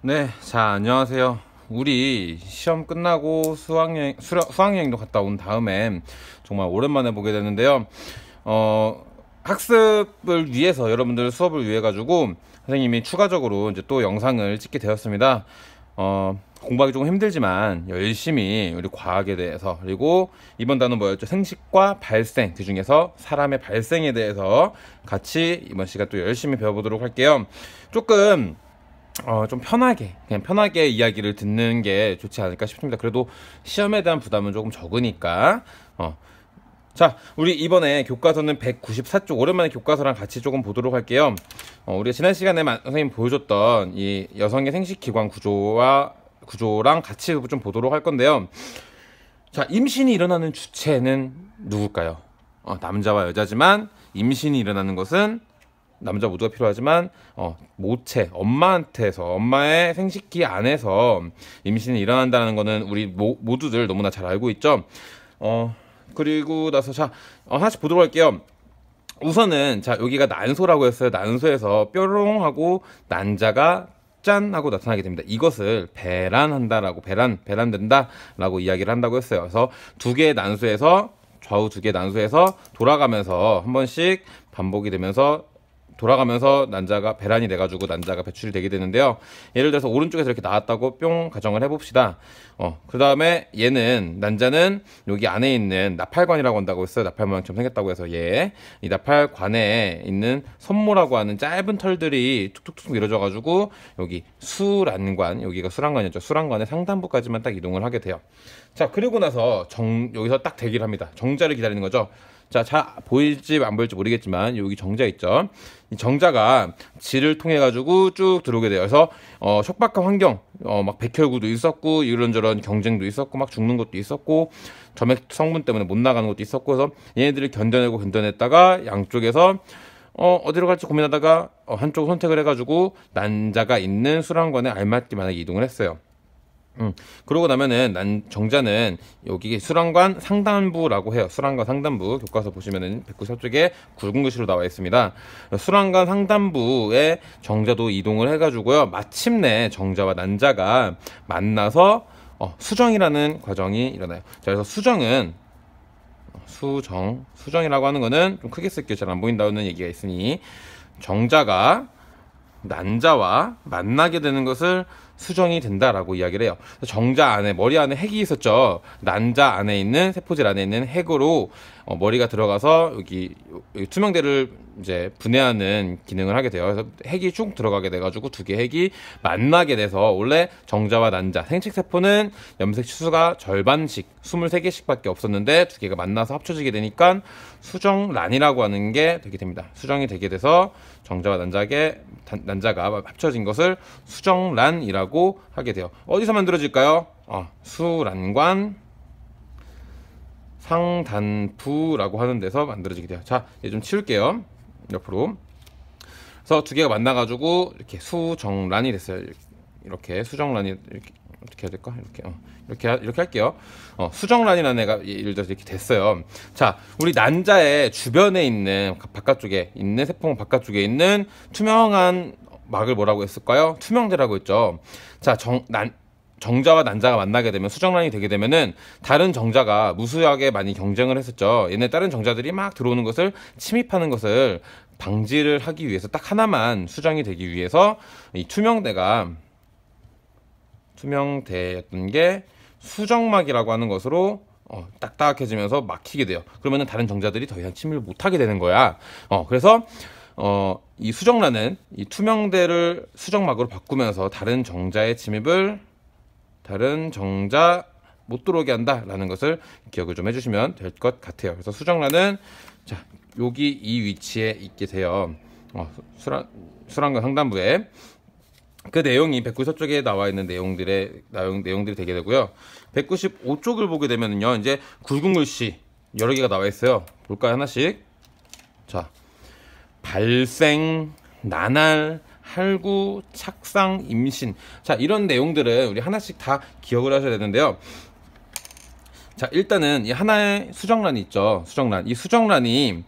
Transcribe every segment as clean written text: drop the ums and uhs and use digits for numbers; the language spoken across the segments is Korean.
네, 자, 안녕하세요. 우리 시험 끝나고 수학여행도 갔다 온 다음에 정말 오랜만에 보게 되는데요. 학습을 위해서, 여러분들 수업을 위해 가지고 선생님이 추가적으로 이제 또 영상을 찍게 되었습니다. 공부하기 조금 힘들지만 열심히 우리 과학에 대해서, 그리고 이번 단어 뭐였죠? 생식과 발생, 그 중에서 사람의 발생에 대해서 같이 이번 시간 또 열심히 배워보도록 할게요. 조금 좀 그냥 편하게 이야기를 듣는 게 좋지 않을까 싶습니다. 그래도 시험에 대한 부담은 조금 적으니까. 자, 우리 이번에 교과서는 194쪽, 오랜만에 교과서랑 같이 조금 보도록 할게요. 우리가 지난 시간에 선생님 보여줬던 이 여성의 생식기관 구조랑 같이 좀 보도록 할 건데요. 자, 임신이 일어나는 주체는 누굴까요? 남자와 여자지만 임신이 일어나는 것은 남자 모두가 필요하지만 모체, 엄마의 생식기 안에서 임신이 일어난다는 거는 우리 모두들 너무나 잘 알고 있죠. 그리고 나서 자, 하나씩 보도록 할게요. 우선은 자, 여기가 난소라고 했어요. 난소에서 뾰롱하고 난자가 짠 하고 나타나게 됩니다. 이것을 배란된다라고 이야기를 한다고 했어요. 그래서 좌우 두 개의 난소에서 돌아가면서 한 번씩 반복이 되면서 돌아가면서 배란이 돼가지고 난자가 배출이 되게 되는데요. 예를 들어서 오른쪽에서 이렇게 나왔다고 뿅 가정을 해봅시다. 그 다음에 난자는 여기 안에 있는 나팔관이라고 한다고 했어요. 나팔 모양처럼 생겼다고 해서 이 나팔관에 있는 섬모라고 하는 짧은 털들이 툭툭툭 밀어져가지고 여기 여기가 수란관이었죠. 수란관의 상단부까지만 딱 이동을 하게 돼요. 자, 그리고 나서 여기서 딱 대기를 합니다. 정자를 기다리는 거죠. 자, 보일지 안 보일지 모르겠지만 여기 정자 있죠. 이 정자가 질을 통해 가지고 쭉 들어오게 돼요. 그래서 척박한 환경, 막 백혈구도 있었고 이런저런 경쟁도 있었고 막 죽는 것도 있었고 점액 성분 때문에 못 나가는 것도 있었고, 그래서 얘네들을 견뎌냈다가 양쪽에서 어디로 갈지 고민하다가 한쪽을 선택을 해가지고 난자가 있는 수란관에 알맞게 만약에 이동을 했어요. 그러고 나면은 정자는 여기 수란관 상단부라고 해요. 수란관 상단부 교과서 보시면은 194쪽에 굵은 글씨로 나와 있습니다. 수란관 상단부에 정자도 이동을 해가지고요. 마침내 정자와 난자가 만나서 수정이라는 과정이 일어나요. 자, 그래서 수정이라고 하는 거는 좀 크게 쓸게요. 잘 안 보인다는 얘기가 있으니, 정자가 난자와 만나게 되는 것을 수정이 된다라고 이야기를 해요. 정자 안에, 머리 안에 핵이 있었죠. 난자 안에 있는, 세포질 안에 있는 핵으로 머리가 들어가서 여기 투명대를 이제 분해하는 기능을 하게 돼요. 그래서 핵이 쭉 들어가게 돼가지고 두 개의 핵이 만나게 돼서, 원래 정자와 난자, 생식세포는 염색 치수가 절반씩 23개씩 밖에 없었는데 두 개가 만나서 합쳐지게 되니까 수정란이라고 하는 게 되게 됩니다. 수정이 되게 돼서 정자와 난자가 합쳐진 것을 수정란이라고 하게 돼요. 어디서 만들어질까요? 수란관 상단부라고 하는 데서 만들어지게 돼요. 자, 이제 좀 치울게요. 옆으로. 그래서 두 개가 만나가지고 이렇게 수정란이 됐어요. 이렇게 수정란이, 이렇게 어떻게 해야 될까? 이렇게 할게요. 수정란이라는 애가 예를 들어서 이렇게 됐어요. 자, 우리 난자의 주변에 있는, 바깥쪽에 있는, 세포 바깥쪽에 있는 투명한 막을 뭐라고 했을까요? 투명대라고 했죠. 자, 정자와 난자가 만나게 되면, 수정란이 되게 되면은 다른 정자가 무수하게 많이 경쟁을 했었죠. 얘네 다른 정자들이 막 들어오는 것을, 침입하는 것을 방지를 하기 위해서, 딱 하나만 수정이 되기 위해서 이 투명대였던 게 수정막이라고 하는 것으로 딱딱해지면서 막히게 돼요. 그러면은 다른 정자들이 더 이상 침입을 못하게 되는 거야. 그래서 이 수정란은 이 투명대를 수정막으로 바꾸면서 다른 정자 못 들어오게 한다라는 것을 기억을 좀 해주시면 될 것 같아요. 그래서 수정란은, 자, 여기 이 위치에 있게 돼요. 수란관 상단부에. 그 내용이 194쪽에 나와 있는 내용들이 되게 되고요. 195쪽을 보게 되면요, 이제 굵은 글씨 여러 개가 나와 있어요. 볼까요, 하나씩? 자, 발생, 나날, 할구, 착상, 임신. 자, 이런 내용들은 우리 하나씩 다 기억을 하셔야 되는데요. 자, 일단은 이 하나의 수정란이 있죠. 수정란. 이 수정란이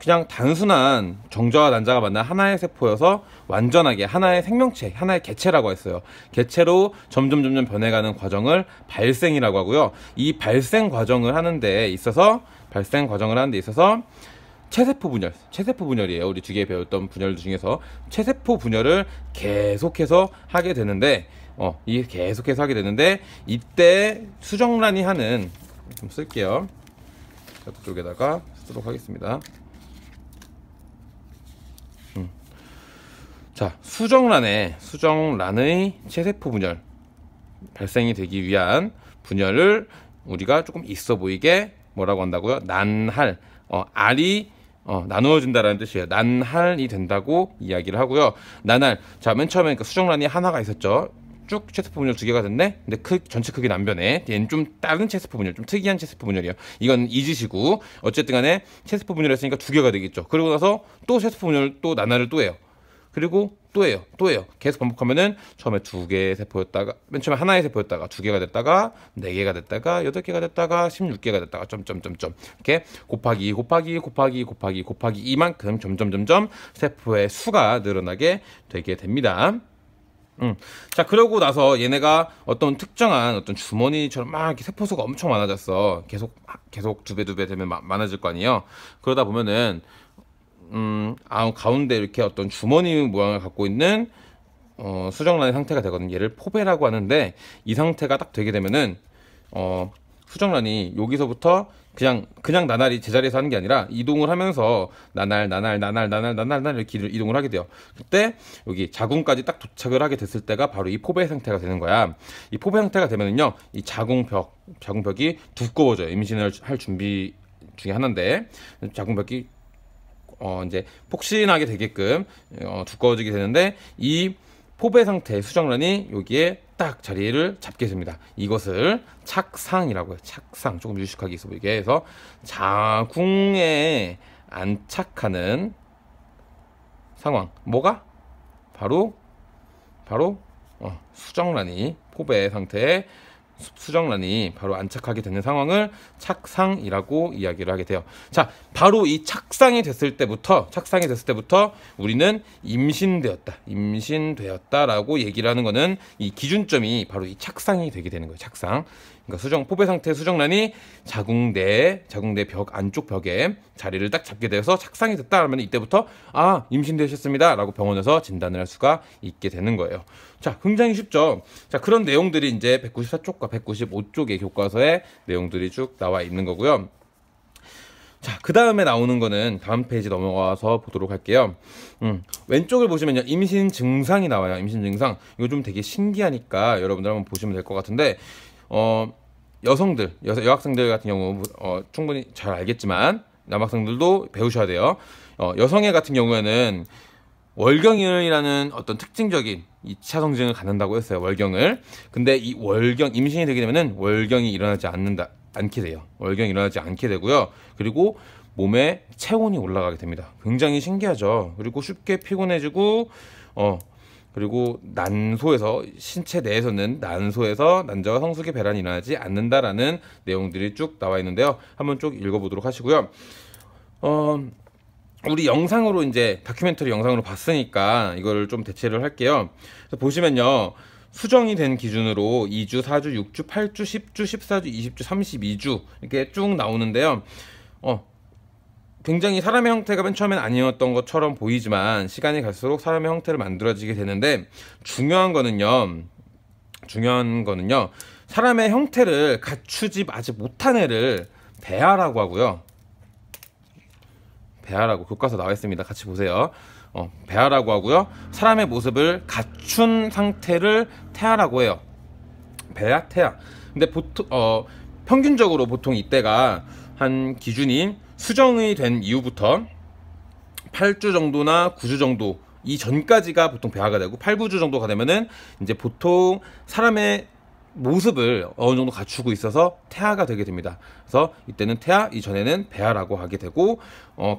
그냥 단순한 정자와 난자가 만난 하나의 세포여서 완전하게 하나의 생명체, 하나의 개체라고 했어요. 개체로 점점 변해가는 과정을 발생이라고 하고요. 이 발생 과정을 하는 데 있어서 체세포 분열이에요. 우리 뒤에 배웠던 분열 중에서 체세포 분열을 계속해서 하게 되는데, 이때 수정란이 하는, 좀 쓸게요. 저쪽에다가 쓰도록 하겠습니다. 자, 수정란의 체세포 분열, 발생이 되기 위한 분열을 우리가 조금 있어 보이게 뭐라고 한다고요? 난할, 알이 나누어진다라는 뜻이에요. 난할이 된다고 이야기를 하고요. 난할, 자, 맨 처음에 그 수정란이 하나가 있었죠. 쭉 체세포 분열 2개가 됐네. 근데 전체 크기는 안 변해. 얘는 좀 다른 체세포 분열, 좀 특이한 체세포 분열이에요. 이건 잊으시고, 어쨌든 간에 체세포 분열을 했으니까 2개가 되겠죠. 그러고 나서 또 체세포 분열, 또 난할을 또 해요. 그리고 또 해요. 계속 반복하면은 처음에 2개의 세포였다가, 맨 처음에 하나의 세포였다가 2개가 됐다가 4개가 됐다가 8개가 됐다가 16개가 됐다가 점점점점 이렇게 곱하기 이만큼 점점점점 세포의 수가 늘어나게 되게 됩니다. 자, 그러고 나서 얘네가 어떤 특정한 어떤 주머니처럼 막 이렇게 세포수가 엄청 많아졌어. 계속 2배 되면 많아질 거 아니에요. 그러다 보면은 가운데 이렇게 어떤 주머니 모양을 갖고 있는 수정란의 상태가 되거든요. 얘를 포배라고 하는데, 이 상태가 딱 되게 되면은 수정란이 여기서부터 그냥 나날이 제자리에서 하는 게 아니라 이동을 하면서 나날 이렇게 이동을 하게 돼요. 그때 여기 자궁까지 딱 도착을 하게 됐을 때가 바로 이 포배 상태가 되는 거야. 이 포배 상태가 되면은요, 이 자궁벽이 두꺼워져요. 임신을 할 준비 중에 하나인데, 자궁벽이 이제 폭신하게 되게끔 두꺼워지게 되는데, 이 포배 상태의 수정란이 여기에 딱 자리를 잡게 됩니다. 이것을 착상이라고 해요. 착상. 조금 유식하게 있어 보이게 해서 자궁에 안착하는 상황. 뭐가? 바로 수정란이, 포배 상태의 수정란이 바로 안착하게 되는 상황을 착상이라고 이야기를 하게 돼요. 자, 바로 이 착상이 됐을 때부터 우리는 임신되었다라고 얘기를 하는 거는, 이 기준점이 바로 이 착상이 되게 되는 거예요. 착상. 그러니까 포배 상태의 수정란이 자궁내 벽, 안쪽 벽에 자리를 딱 잡게 되어서 착상이 됐다 하면, 이때부터 임신되셨습니다 라고 병원에서 진단을 할 수가 있게 되는 거예요. 자, 굉장히 쉽죠. 자, 그런 내용들이 이제 194쪽과 195쪽의 교과서에 내용들이 쭉 나와 있는 거고요. 자, 그 다음에 나오는 거는 다음 페이지 넘어가서 보도록 할게요. 왼쪽을 보시면요, 임신 증상이 나와요. 임신 증상. 이거 좀 되게 신기하니까 여러분들 한번 보시면 될 것 같은데, 여학생들 같은 경우 충분히 잘 알겠지만 남학생들도 배우셔야 돼요. 여성애 같은 경우에는 월경이라는 어떤 특징적인 2차 성징을 갖는다고 했어요. 월경을. 근데 이 임신이 되게 되면은 월경이 일어나지 않게 돼요. 월경이 일어나지 않게 되고요. 그리고 몸에 체온이 올라가게 됩니다. 굉장히 신기하죠. 그리고 쉽게 피곤해지고, 그리고 신체 내에서는 난소에서 난자와 성숙의 배란이 일어나지 않는다라는 내용들이 쭉 나와 있는데요. 한번 쭉 읽어보도록 하시고요. 우리 영상으로 이제 다큐멘터리 영상으로 봤으니까 이걸 좀 대체를 할게요. 그래서 보시면요, 수정이 된 기준으로 2주, 4주, 6주, 8주, 10주, 14주, 20주, 32주 이렇게 쭉 나오는데요. 굉장히 사람의 형태가 맨 처음엔 아니었던 것처럼 보이지만 시간이 갈수록 사람의 형태를 만들어지게 되는데, 중요한 거는요, 사람의 형태를 갖추지 아직 못한 애를 배아라고 하고요. 배아라고 교과서 나와 있습니다. 같이 보세요. 배아라고 하고요. 사람의 모습을 갖춘 상태를 태아라고 해요. 배아, 태아. 근데 평균적으로 보통 이때가 한 기준인 수정이 된 이후부터 8주 정도나 9주 정도, 이 전까지가 보통 배아가 되고, 8, 9주 정도가 되면은 이제 보통 사람의 모습을 어느 정도 갖추고 있어서 태아가 되게 됩니다. 그래서 이때는 태아, 이전에는 배아라고 하게 되고,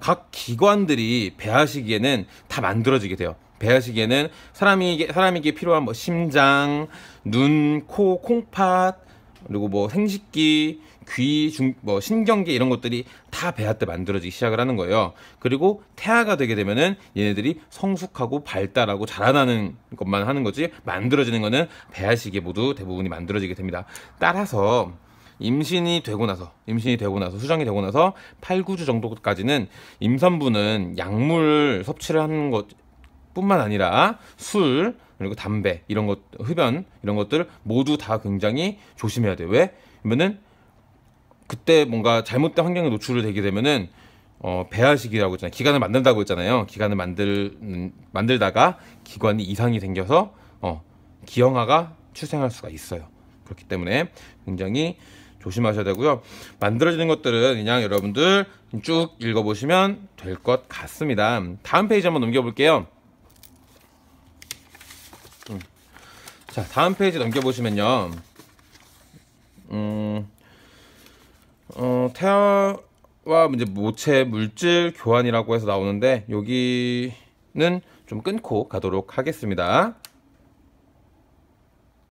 각 기관들이 배아 시기에는 다 만들어지게 돼요. 배아 시기에는 사람에게 필요한 심장, 눈, 코, 콩팥, 그리고 뭐 생식기, 귀, 뭐 신경계 이런 것들이 다 배아 때 만들어지기 시작을 하는 거예요. 그리고 태아가 되게 되면은 얘네들이 성숙하고 발달하고 자라나는 것만 하는 거지, 만들어지는 거는 배아 시기에 모두 대부분이 만들어지게 됩니다. 따라서 임신이 되고 나서 수정이 되고 나서 8, 9주 정도까지는 임산부는 약물 섭취를 하는 것 뿐만 아니라 술, 그리고 담배 이런 것, 흡연 이런 것들 모두 다 굉장히 조심해야 돼요. 왜? 그러면은 그때 뭔가 잘못된 환경에 노출이 되게 되면은 배아식이라고 했잖아요. 기관을 만든다고 했잖아요. 기관을 만들다가 기관이 이상이 생겨서 기형아가 출생할 수가 있어요. 그렇기 때문에 굉장히 조심하셔야 되고요. 만들어지는 것들은 그냥 여러분들 쭉 읽어보시면 될 것 같습니다. 다음 페이지 한번 넘겨볼게요. 자, 다음 페이지 넘겨보시면요. 태아와 이제 모체 물질 교환이라고 해서 나오는데 여기는 좀 끊고 가도록 하겠습니다.